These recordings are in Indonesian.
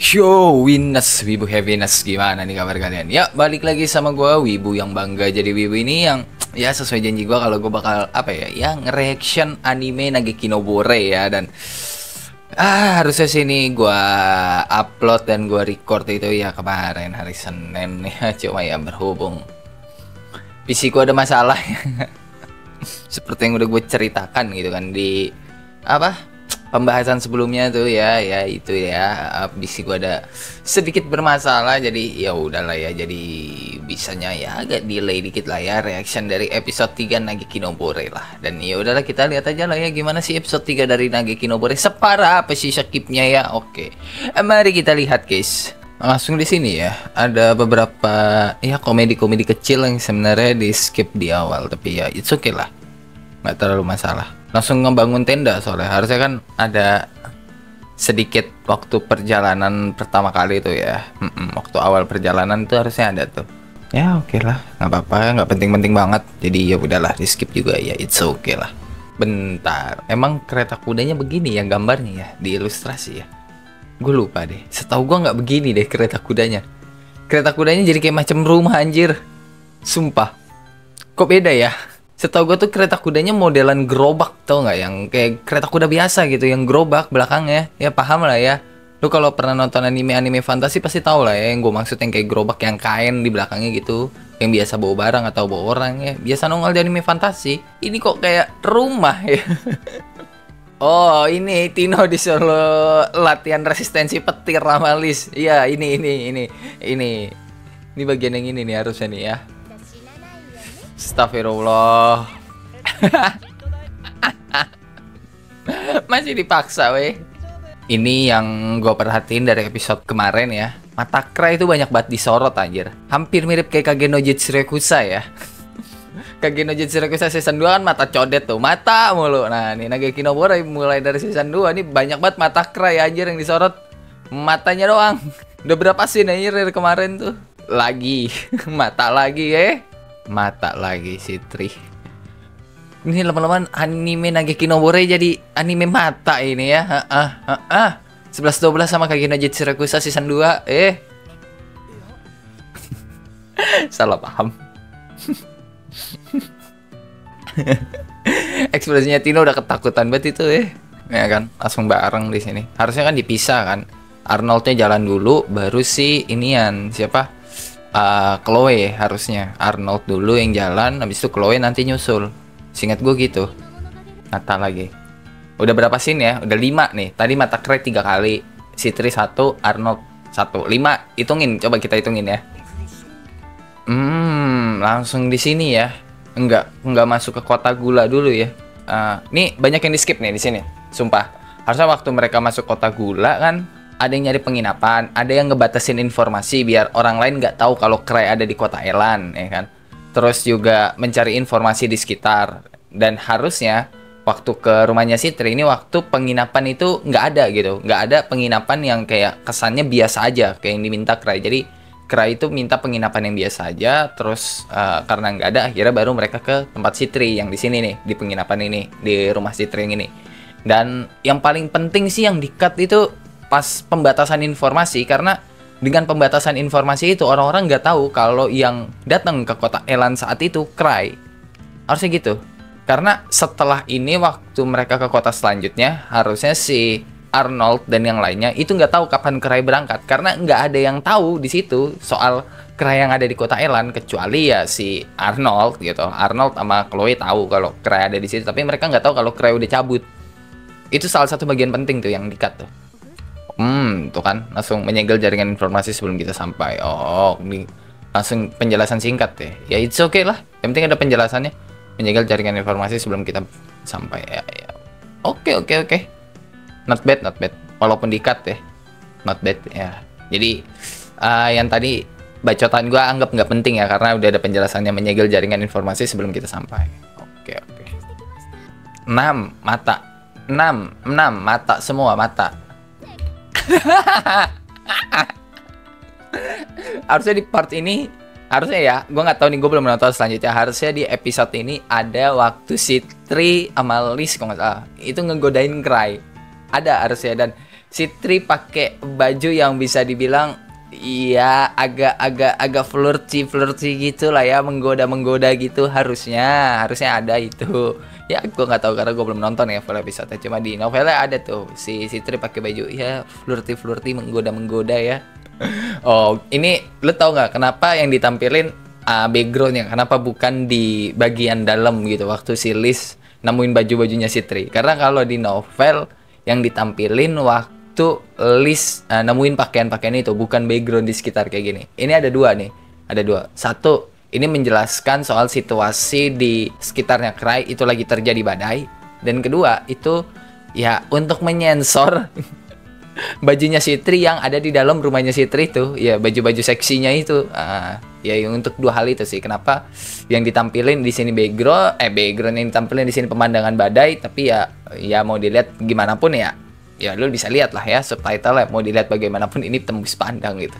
Yo, Winners, Wibu Heaviness, gimana nih kabar kalian? Ya, balik lagi sama gua Wibu yang bangga jadi Wibu ini yang ya sesuai janji gua kalau gua bakal apa ya, yang reaction anime Nageki no Bore ya. Dan harusnya sini gua upload dan gua record itu ya kemarin hari Senin ya, cuma ya berhubung PC gua ada masalah seperti yang udah gue ceritakan gitu kan di apa pembahasan sebelumnya tuh ya itu ya PC gua ada sedikit bermasalah, jadi ya udahlah ya, jadi bisanya ya agak delay dikit lah ya reaction dari episode 3 Nageki no Bore lah. Dan ya udahlah, kita lihat aja lah ya gimana sih episode 3 dari Nageki no Bore, separah apa sih skipnya ya. Oke, mari kita lihat guys. Langsung di sini ya ada beberapa ya komedi-komedi kecil yang sebenarnya di skip di awal, tapi ya it's okay lah, nggak terlalu masalah. Langsung ngebangun tenda soalnya harusnya kan ada sedikit waktu perjalanan pertama kali itu ya. Waktu awal perjalanan itu harusnya ada tuh. Ya oke lah, nggak apa-apa, nggak penting-penting banget. Jadi ya udahlah, di skip juga ya, it's okay lah. Bentar, emang kereta kudanya begini ya gambarnya ya di ilustrasi ya? Gue lupa deh. Setahu gue nggak begini deh kereta kudanya. Kereta kudanya jadi kayak macam rumah anjir. Sumpah. Kok beda ya? Setahu gue tuh kereta kudanya modelan gerobak, tau nggak, yang kayak kereta kuda biasa gitu, yang gerobak belakangnya. Ya paham lah ya. Lu kalau pernah nonton anime-anime fantasi pasti tahu lah ya yang gue maksud, yang kayak gerobak yang kain di belakangnya gitu, yang biasa bawa barang atau bawa orang ya. Biasa nongol di anime fantasi. Ini kok kayak rumah ya. Oh, ini Tino disuruh latihan resistensi petir sama Liz. Iya, ini bagian yang ini nih harusnya nih ya. Astagfirullah. Masih dipaksa weh. Ini yang gue perhatiin dari episode kemarin ya. Mata Krai itu banyak banget disorot anjir. Hampir mirip kayak Kage no Jitsurekusa ya. Kage no Jitsurekusa season 2 kan mata codet tuh, mata mulu. Nah, ini Nageki no Bore mulai dari season 2 nih banyak banget mata Krai anjir yang disorot. Matanya doang. Udah berapa scene anjir dari kemarin tuh. Lagi mata lagi mata lagi si Tri. Ini lama-lama anime Nageki no Bore jadi anime mata ini ya. 11-12 sama Kage no Jitsurekusa season 2. Salah paham. Ekspresinya Tino udah ketakutan banget itu ya kan, langsung bareng di sini. Harusnya kan dipisah kan. Arnoldnya jalan dulu baru si inian siapa? Chloe harusnya. Arnold dulu yang jalan, habis itu Chloe nanti nyusul. Seingat gue gitu. Mata lagi. Udah berapa scene ya? Udah 5 nih. Tadi mata Krai 3 kali, Citri 1, Arnold 1. 5. Hitungin, coba kita hitungin ya. Langsung di sini ya. Enggak masuk ke kota gula dulu ya. Nih banyak yang di skip nih di sini. Sumpah. Harusnya waktu mereka masuk kota gula kan ada yang nyari penginapan, ada yang ngebatasin informasi biar orang lain nggak tahu kalau Krai ada di kota Elan, ya kan. Terus juga mencari informasi di sekitar. Dan harusnya waktu ke rumahnya Citri ini waktu penginapan itu nggak ada gitu, nggak ada penginapan yang kayak kesannya biasa aja kayak yang diminta Krai. Jadi Krai itu minta penginapan yang biasa aja, terus karena nggak ada akhirnya baru mereka ke tempat Citri yang di sini nih, di penginapan ini, di rumah Citri yang ini. Dan yang paling penting sih yang di-cut itu pas pembatasan informasi, karena dengan pembatasan informasi itu orang-orang nggak tahu kalau yang datang ke kota Elan saat itu Krai. Harusnya gitu. Karena setelah ini waktu mereka ke kota selanjutnya harusnya si Arnold dan yang lainnya itu nggak tahu kapan Krai berangkat, karena nggak ada yang tahu di situ soal Krai yang ada di kota Elan kecuali ya si Arnold gitu. Arnold sama Chloe tahu kalau Krai ada di situ, tapi mereka nggak tahu kalau Krai udah cabut. Itu salah satu bagian penting tuh yang di-cut tuh. Tuh kan langsung menyegel jaringan informasi sebelum kita sampai. Oh, ini langsung penjelasan singkat deh. Ya it's okay lah. Yang penting ada penjelasannya. Menyegel jaringan informasi sebelum kita sampai. Ya. Oke. Not bad. Walaupun di-cut deh. Not bad ya. Jadi yang tadi bacotan gua anggap nggak penting ya karena udah ada penjelasannya menyegel jaringan informasi sebelum kita sampai. Oke. 6 mata. 6 mata semua mata. Harusnya di part ini, harusnya ya, gue nggak tahu nih, gue belum nonton selanjutnya. Harusnya di episode ini ada waktu Citri sama Liz kalau nggak salah itu ngegodain Krai, ada harusnya. Dan Sitri pakai baju yang bisa dibilang iya agak flirty gitu lah ya, menggoda gitu, harusnya ada itu. Ya gue nggak tahu karena gue belum nonton ya full episode, cuma di novelnya ada tuh si Sitri pakai baju ya flirty menggoda ya. Oh ini lu tau nggak kenapa yang ditampilin backgroundnya kenapa bukan di bagian dalam gitu waktu si Liz nemuin baju-bajunya Sitri? Karena kalau di novel yang ditampilin waktu Liz nemuin pakaian-pakaian itu bukan background di sekitar kayak gini. Ini ada dua nih, ada dua. Satu, ini menjelaskan soal situasi di sekitarnya Cry itu lagi terjadi badai. Dan kedua, itu ya untuk menyensor bajunya Sitri yang ada di dalam rumahnya Sitri itu, ya baju-baju seksinya itu. Ya untuk dua hal itu sih kenapa yang ditampilin di sini background yang ditampilin di sini pemandangan badai, tapi ya mau dilihat gimana pun ya lu bisa lihat lah ya subtitle ya, mau dilihat bagaimanapun ini tembus pandang gitu.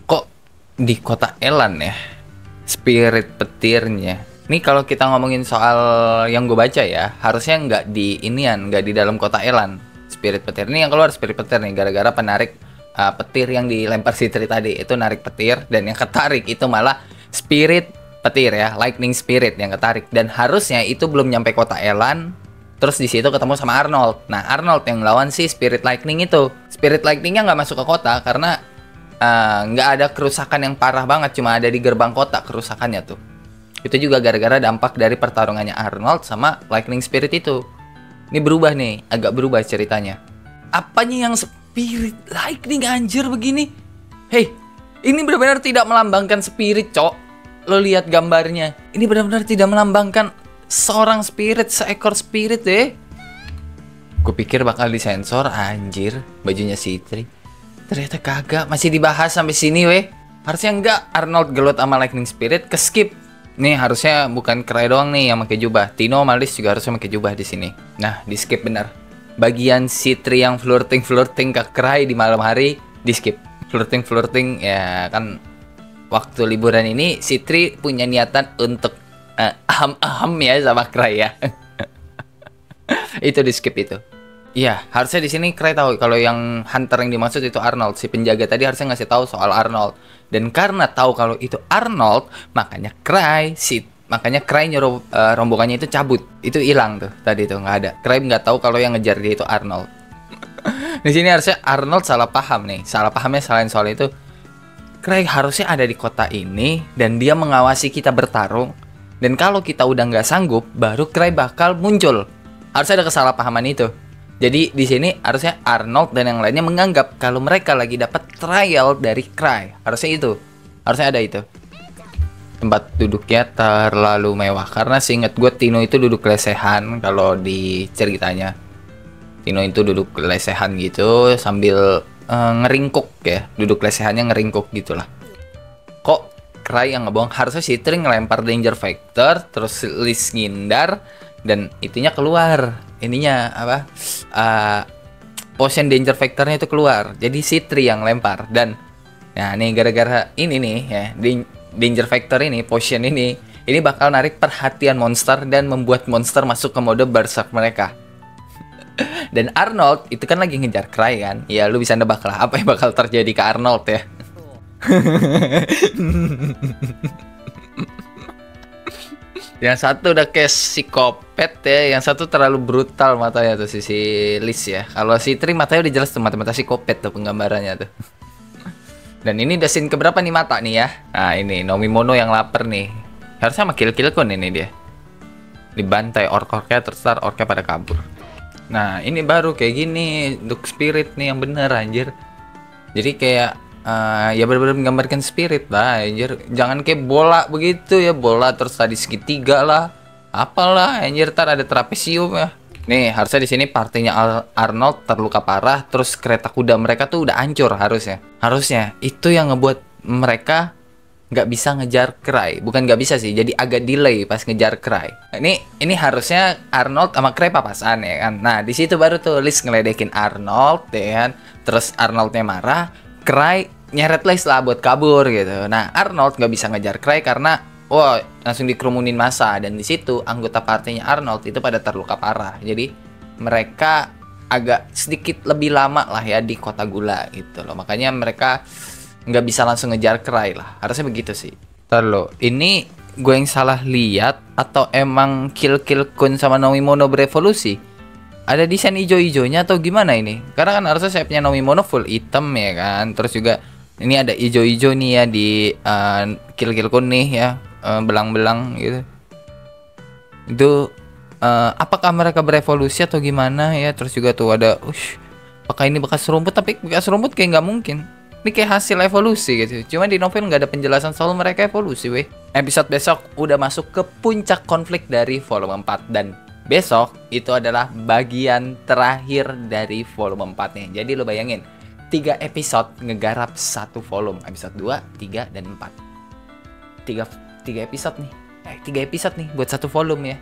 Kok di kota Elan ya spirit petirnya? Nih kalau kita ngomongin soal yang gue baca ya, harusnya nggak di dalam kota Elan spirit petir. Ini yang keluar spirit petir nih gara-gara penarik petir yang dilempar Sitri tadi itu narik petir, dan yang ketarik itu malah spirit petir ya, lightning spirit yang ketarik, dan harusnya itu belum nyampe kota Elan. Terus di situ ketemu sama Arnold. Nah Arnold yang lawan si spirit lightning itu. Spirit lightningnya nggak masuk ke kota karena nggak ada kerusakan yang parah banget, cuma ada di gerbang kota kerusakannya tuh. Itu juga gara-gara dampak dari pertarungannya Arnold sama lightning spirit itu. Ini berubah nih, agak berubah ceritanya. Apanya yang spirit lightning anjir begini? Hei, ini benar-benar tidak melambangkan spirit, cok. Lo lihat gambarnya. Ini benar-benar tidak melambangkan seorang spirit, seekor spirit deh. Gue pikir bakal disensor, anjir, bajunya Sitri. Ternyata kagak, masih dibahas sampai sini weh. Harusnya enggak Arnold gelut sama lightning spirit, ke skip. Nih harusnya bukan Cry doang nih yang pakai jubah. Tino Malis juga harusnya pakai jubah di sini. Nah, di skip bener. Bagian Sitri yang flirting ke Cry di malam hari di skip. Flirting ya kan waktu liburan ini Sitri punya niatan untuk aham ya sama Cry ya. Itu di skip itu. Iya, harusnya di sini Cry tahu kalau yang hunter yang dimaksud itu Arnold. Si penjaga tadi harusnya ngasih tahu soal Arnold. Dan karena tahu kalau itu Arnold, makanya Cry nyuruh rombongannya itu cabut. Itu hilang tuh tadi tuh, nggak ada. Cry nggak tahu kalau yang ngejar dia itu Arnold. Di sini harusnya Arnold salah paham nih. Salah pahamnya selain soal itu, Cry harusnya ada di kota ini dan dia mengawasi kita bertarung. Dan kalau kita udah nggak sanggup, baru Cry bakal muncul. Harusnya ada kesalahpahaman itu. Jadi di sini harusnya Arnold dan yang lainnya menganggap kalau mereka lagi dapat trial dari Cry. Harusnya itu. Harusnya ada itu. Tempat duduknya terlalu mewah karena seingat gue Tino itu duduk lesehan kalau di ceritanya. Tino itu duduk lesehan gitu sambil ngeringkuk ya. Duduk lesehannya ngeringkuk gitulah. Kok Cry yang ngebohong? Harusnya Sitri ngelempar danger factor terus Liz ngindar dan itunya keluar. Ininya apa? Potion danger factornya itu keluar. Jadi Sitri yang lempar dan nah nih gara-gara ini nih ya, danger factor ini, potion ini bakal narik perhatian monster dan membuat monster masuk ke mode berserk mereka. Dan Arnold itu kan lagi ngejar Cry kan. Ya lu bisa nebak lah apa yang bakal terjadi ke Arnold ya. Yang satu udah kayak psikopat ya, yang satu terlalu brutal matanya tuh si Liz ya. Kalau si Sitri matanya udah jelas tuh mata-mata psikopat tuh penggambarannya tuh. Dan ini udah scene keberapa nih mata nih ya? Nah ini Nomimono yang lapar nih. Harusnya sama Kill Kun ini dia. Dibantai ork-orknya terus orknya pada kabur. Nah ini baru kayak gini Duke Spirit nih yang bener anjir. Jadi kayak ya benar-benar menggambarkan spirit lah anjir. Jangan kayak bola begitu ya, bola terus tadi segitiga lah. Apalah anjir, ntar ada trapesium ya. Nih, harusnya di sini partinya Arnold terluka parah, terus kereta kuda mereka tuh udah hancur harusnya. Harusnya itu yang ngebuat mereka nggak bisa ngejar Cry. Bukan nggak bisa sih, jadi agak delay pas ngejar Cry. Ini harusnya Arnold sama Cry papasan ya kan. Nah, di situ baru tuh Liz ngeledekin Arnold ya kan. Terus Arnoldnya marah, Cry nyeret Liz lah buat kabur gitu. Nah Arnold nggak bisa ngejar Cry karena langsung dikerumunin massa, dan di situ anggota partinya Arnold itu pada terluka parah. Jadi mereka agak sedikit lebih lama lah ya di kota gula gitu loh. Makanya mereka nggak bisa langsung ngejar Cry lah. Harusnya begitu sih. Ntar lo, ini gue yang salah lihat atau emang Kill Kun sama Nomimono berevolusi? Ada desain ijo-ijonya atau gimana ini? Karena kan harusnya sayapnya Nomimono full hitam ya kan. Terus juga ini ada ijo-ijo nih ya di Kill Kun nih ya, belang-belang gitu. Itu apakah mereka berevolusi atau gimana ya? Terus juga tuh ada, apakah ini bekas rumput? Tapi bekas rumput kayak nggak mungkin. Ini kayak hasil evolusi gitu. Cuma di novel nggak ada penjelasan soal mereka evolusi weh. Episode besok udah masuk ke puncak konflik dari volume 4. Dan besok itu adalah bagian terakhir dari volume 4-nya. Jadi lo bayangin, 3 episode ngegarap satu volume. Episode 2, 3, dan 4. 3 episode nih. 3 episode nih buat satu volume ya.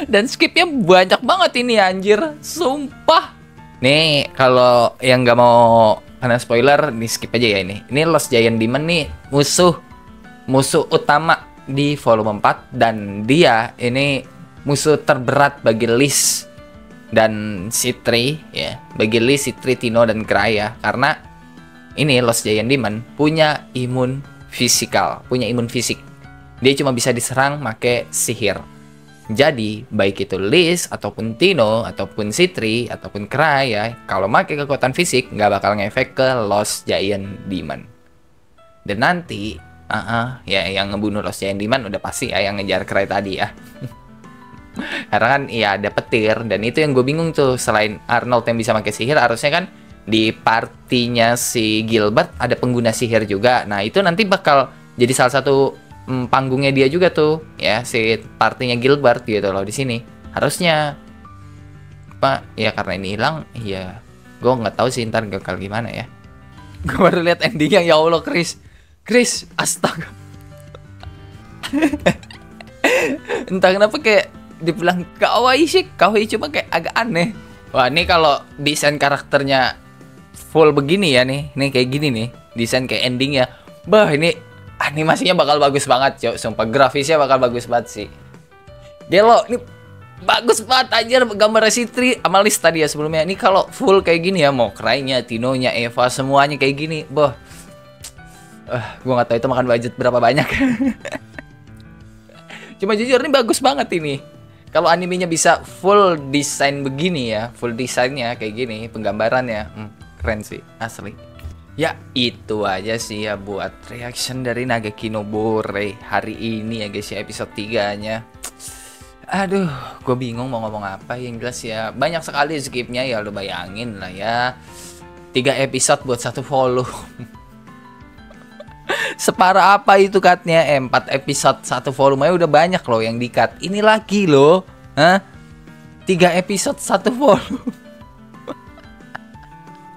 Dan skipnya banyak banget ini anjir. Sumpah. Nih, kalau yang nggak mau kena spoiler, nih skip aja ya ini. Ini Lost Giant Demon nih, musuh utama di volume 4. Dan dia ini musuh terberat bagi Liz dan Citri ya. Bagi Liz, Citri, Tino, dan Cry ya. Karena ini Lost Giant Demon punya imun fisikal, punya imun fisik. Dia cuma bisa diserang pakai sihir. Jadi, baik itu Liz, ataupun Tino, ataupun Citri, ataupun Cry ya, kalau pakai kekuatan fisik, nggak bakal ngefek ke Lost Giant Demon. Dan nanti, ya yang ngebunuh Lost Giant Demon udah pasti ya, yang ngejar Cry tadi ya. Karena kan, ya ada petir, dan itu yang gue bingung tuh, selain Arnold yang bisa pakai sihir, harusnya kan di partinya si Gilbert ada pengguna sihir juga. Nah, itu nanti bakal jadi salah satu panggungnya dia juga tuh ya, si partinya Gilbert gitu loh di sini harusnya. Pak ya, karena ini hilang ya, gue nggak tahu sih ntar bakal gimana ya. Gue baru lihat endingnya, ya Allah, Chris astaga. Entah kenapa kayak dibilang kawaii sih, kawaii cuma kayak agak aneh. Wah, ini kalau desain karakternya full begini ya nih kayak gini nih desain kayak endingnya, bah ini animasinya bakal bagus banget, cok. Sumpah grafisnya bakal bagus banget sih. Gelo, ini bagus banget anjir gambar Citri sama Liz tadi ya sebelumnya. Ini kalau full kayak gini ya, mau Cry-nya, Tino-nya, Eva, semuanya kayak gini. Boh. Gue gak tahu itu makan budget berapa banyak. Cuma jujur ini bagus banget ini. Kalau animenya bisa full desain begini ya, full desainnya kayak gini, penggambarannya. Keren sih, asli. Ya itu aja sih ya buat reaction dari Nageki no Bore hari ini ya guys ya, episode 3-nya. Aduh, gue bingung mau ngomong apa. Yang jelas ya banyak sekali skipnya ya, lo bayangin lah ya, 3 episode buat satu volume. Separah apa itu cutnya? 4 episode satu volume udah banyak loh yang di cut. Ini lagi loh 3 episode satu volume.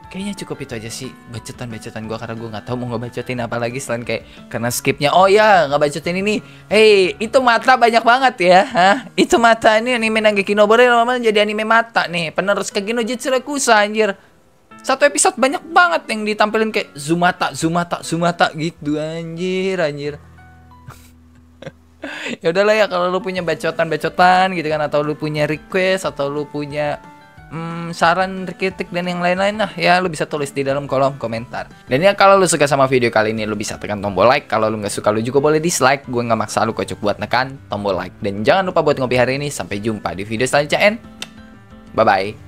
Kayaknya cukup itu aja sih bacotan gue, karena gue nggak tahu mau ngebacotin apa lagi selain kayak karena skipnya. Oh ya, ngebacotin ini. Hey, itu mata banyak banget ya. Itu mata ini anime Nageki no Bore lama-lama jadi anime mata nih. Penerus Kage no Jutsu Rekusa anjir. Satu episode banyak banget yang ditampilin kayak zoom mata gitu anjir. Ya udahlah ya, kalau lu punya bacotan gitu kan, atau lu punya request, atau lu punya saran, kritik, dan yang lain-lain lah ya, lu bisa tulis di dalam kolom komentar. Dan ya kalau lu suka sama video kali ini, lu bisa tekan tombol like. Kalau lu nggak suka, lu juga boleh dislike. Gue nggak maksa lu, kocok buat nekan tombol like. Dan jangan lupa buat ngopi hari ini. Sampai jumpa di video selanjutnya, bye bye.